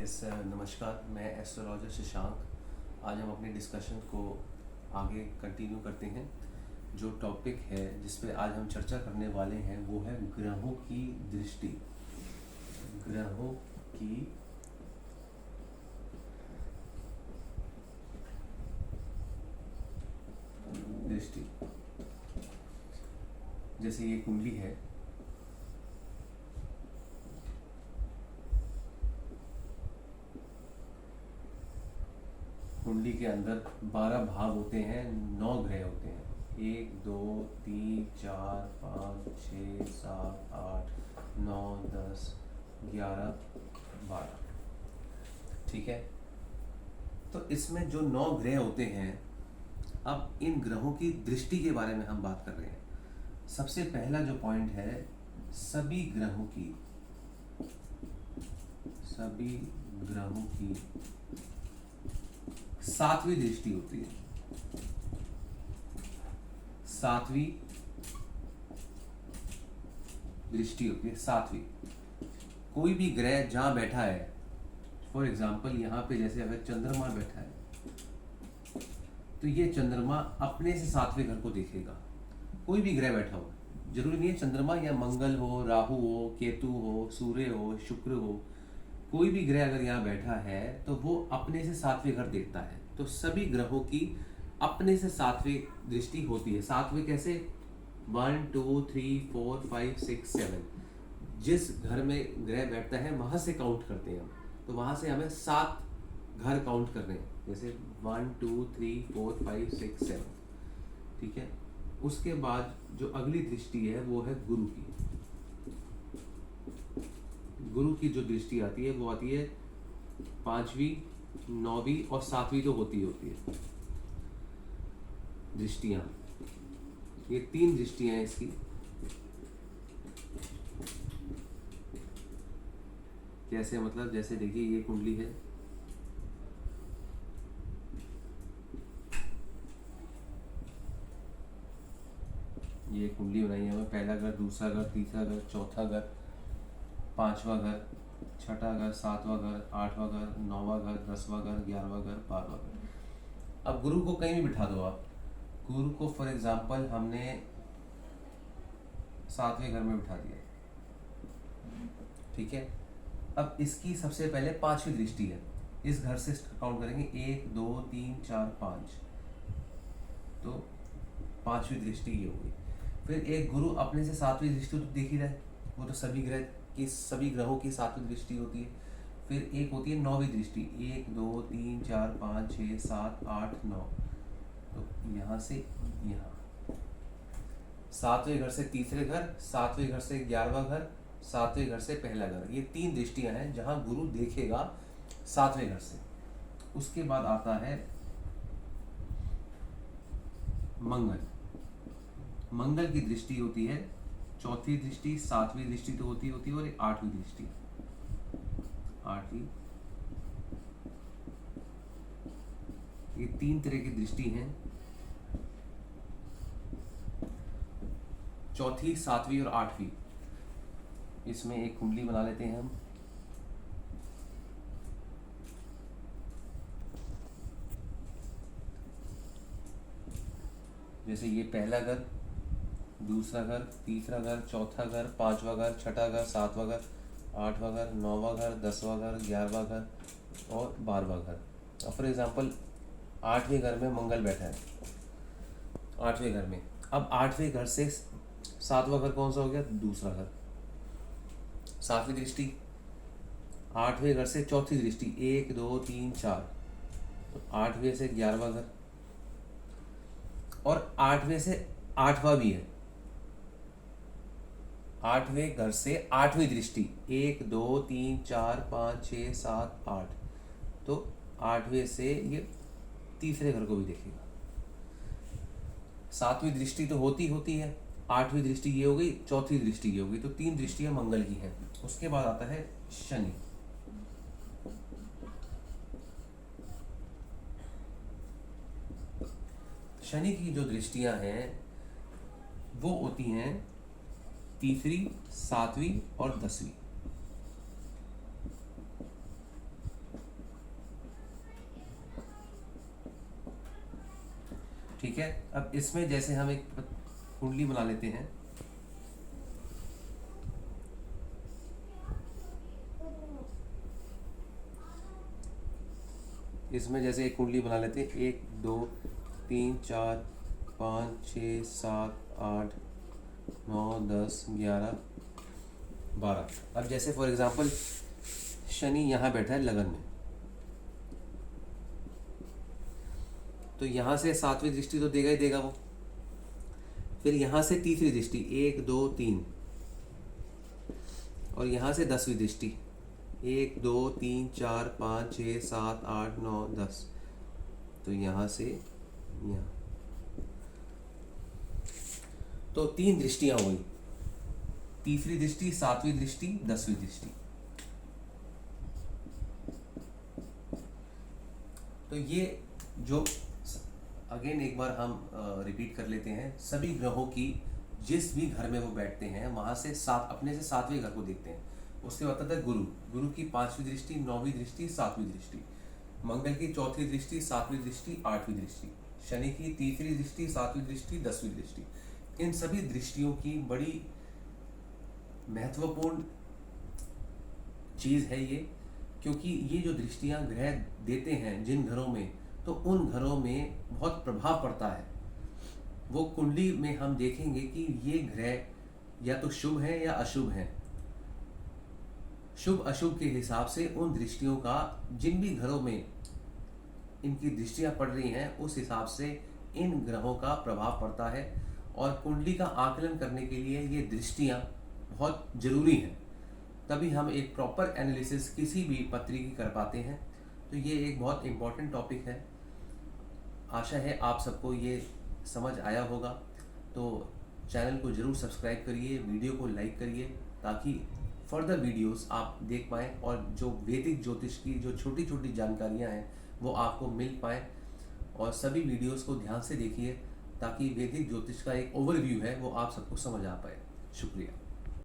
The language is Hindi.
नमस्कार, मैं एस्ट्रोलॉजर शशांक। आज हम अपनी डिस्कशन को आगे कंटिन्यू करते हैं। जो टॉपिक है जिस पे आज हम चर्चा करने वाले हैं वो है ग्रहों की दृष्टि। ग्रहों की दृष्टि। जैसे ये कुंडली है, कुंडली के अंदर 12 भाव होते हैं, 9 ग्रह होते हैं। 1 2 3 4 5 6 7 8 9 10 11 12। ठीक है, तो इसमें जो 9 ग्रह होते हैं, अब इन ग्रहों की दृष्टि के बारे में हम बात कर रहे हैं। सबसे पहला जो पॉइंट है, सभी ग्रहों की सातवीं दृष्टि होती है। सातवीं दृष्टि होती है। सातवीं, कोई भी ग्रह जहां बैठा है, फॉर एग्जाम्पल यहाँ पे जैसे अगर चंद्रमा बैठा है तो ये चंद्रमा अपने से सातवें घर को देखेगा। कोई भी ग्रह बैठा हो, जरूरी नहीं है चंद्रमा, या मंगल हो, राहु हो, केतु हो, सूर्य हो, शुक्र हो, कोई भी ग्रह अगर यहाँ बैठा है तो वो अपने से सातवें घर देखता है। तो सभी ग्रहों की अपने से सातवें दृष्टि होती है। सातवें कैसे? 1 2 3 4 5 6 7। जिस घर में ग्रह बैठता है वहां से काउंट करते हैं हम, तो वहां से हमें 7 घर काउंट करने हैं। जैसे 1 2 3 4 5 6 7। ठीक है, उसके बाद जो अगली दृष्टि है वो है गुरु की। गुरु की जो दृष्टि आती है वो आती है 5वीं, 9वीं और 7वीं, तो होती है दृष्टियां। ये 3 दृष्टियां हैं इसकी। कैसे मतलब? जैसे देखिए ये कुंडली है, ये कुंडली बनाई है हमें। पहला घर, दूसरा घर, तीसरा घर, चौथा घर, 5वां घर, छठा घर, 7वां घर, 8वां घर, 9वां घर, 10वां घर, 11वां घर, 12वां घर। अब गुरु को कहीं भी बिठा दो आप। गुरु को फॉर एग्जाम्पल हमने 7वें घर में बिठा दिया। ठीक है, अब इसकी सबसे पहले 5वीं दृष्टि है। इस घर से काउंट करेंगे 1 2 3 4 5, तो 5वीं दृष्टि ये होगी। फिर एक गुरु अपने से 7वीं दृष्टि तो देख ही रहा है, वो तो सभी ग्रहों की 7वीं दृष्टि होती है। फिर एक होती है 9वीं दृष्टि, 1 2 3 4 5 6 7 8 9। तो यहाँ से यहाँ 7वें घर से तीसरे घर, 7वें घर से 11वां घर, 7वें घर से पहला घर। ये 3 दृष्टियां हैं जहां गुरु देखेगा 7वें घर से। उसके बाद आता है मंगल। मंगल की दृष्टि होती है 4थी दृष्टि, 7वीं दृष्टि तो होती है और 8वीं दृष्टि। 8वीं, ये 3 तरह की दृष्टि हैं, 4थी, 7वीं और 8वीं। इसमें एक कुंडली बना लेते हैं हम। जैसे ये पहला घर, दूसरा घर, तीसरा घर, चौथा घर, 5वां घर, छठा घर, 7वां घर, 8वां घर, 9वां घर, 10वां घर, 11वां घर और 12वां घर। अब फॉर एग्जाम्पल 8वें घर में मंगल बैठा है। 8वें घर में, अब 8वें घर से 7वां घर कौन सा हो गया? दूसरा घर। 7वीं दृष्टि, 8वें घर से 4थी दृष्टि, 1 2 3 4, तो 8वें से 11वां घर, और 8वें से 8वां भी है। 8वें घर से 8वीं दृष्टि, 1 2 3 4 5 6 7 8, तो 8वें से ये तीसरे घर को भी देखेगा। 7वीं दृष्टि तो होती है, 8वीं दृष्टि ये हो गई, 4थी दृष्टि ये हो गई, तो 3 दृष्टियां मंगल की हैं। उसके बाद आता है शनि। शनि की जो दृष्टियां हैं वो होती हैं 3री, 7वीं और 10वीं। ठीक है, अब इसमें जैसे हम एक कुंडली बना लेते हैं। इसमें जैसे एक कुंडली बना लेते हैं, 1 2 3 4 5 6 7 8 9 10 11 12। अब जैसे फॉर एग्जांपल शनि यहाँ बैठा है लगन में, तो यहाँ से 7वीं दृष्टि तो देगा ही देगा वो। फिर यहाँ से तीसरी दृष्टि 1 2 3, और यहाँ से 10वीं दृष्टि 1 2 3 4 5 6 7 8 9 10, तो यहाँ से यहाँ, तो 3 दृष्टियां हुई, तीसरी दृष्टि, 7वीं दृष्टि, 10वीं दृष्टि। तो ये जो अगेन एक बार हम रिपीट कर लेते हैं, सभी ग्रहों की जिस भी घर में वो बैठते हैं वहां से अपने से 7वें घर को देखते हैं। उसके बाद आता है गुरु की 5वीं दृष्टि, 9वीं दृष्टि, 7वीं दृष्टि, मंगल की 4थी दृष्टि, 7वीं दृष्टि, 8वीं दृष्टि, शनि की 3री दृष्टि, 7वीं दृष्टि, 10वीं दृष्टि। इन सभी दृष्टियों की बड़ी महत्वपूर्ण चीज है ये, क्योंकि ये जो दृष्टियां ग्रह देते हैं जिन घरों में, तो उन घरों में बहुत प्रभाव पड़ता है। वो कुंडली में हम देखेंगे कि ये ग्रह या तो शुभ है या अशुभ है। शुभ अशुभ के हिसाब से उन दृष्टियों का, जिन भी घरों में इनकी दृष्टियां पड़ रही हैं, उस हिसाब से इन ग्रहों का प्रभाव पड़ता है। और कुंडली का आकलन करने के लिए ये दृष्टियां बहुत जरूरी हैं, तभी हम एक प्रॉपर एनालिसिस किसी भी पत्री की कर पाते हैं। तो ये एक बहुत इम्पॉर्टेंट टॉपिक है। आशा है आप सबको ये समझ आया होगा। तो चैनल को ज़रूर सब्सक्राइब करिए, वीडियो को लाइक करिए, ताकि फर्दर वीडियोस आप देख पाएँ और जो वैदिक ज्योतिष की जो छोटी छोटी जानकारियां हैं वो आपको मिल पाएँ। और सभी वीडियोस को ध्यान से देखिए ताकि वैदिक ज्योतिष का एक ओवरव्यू है वो आप सबको समझ आ पाए। शुक्रिया।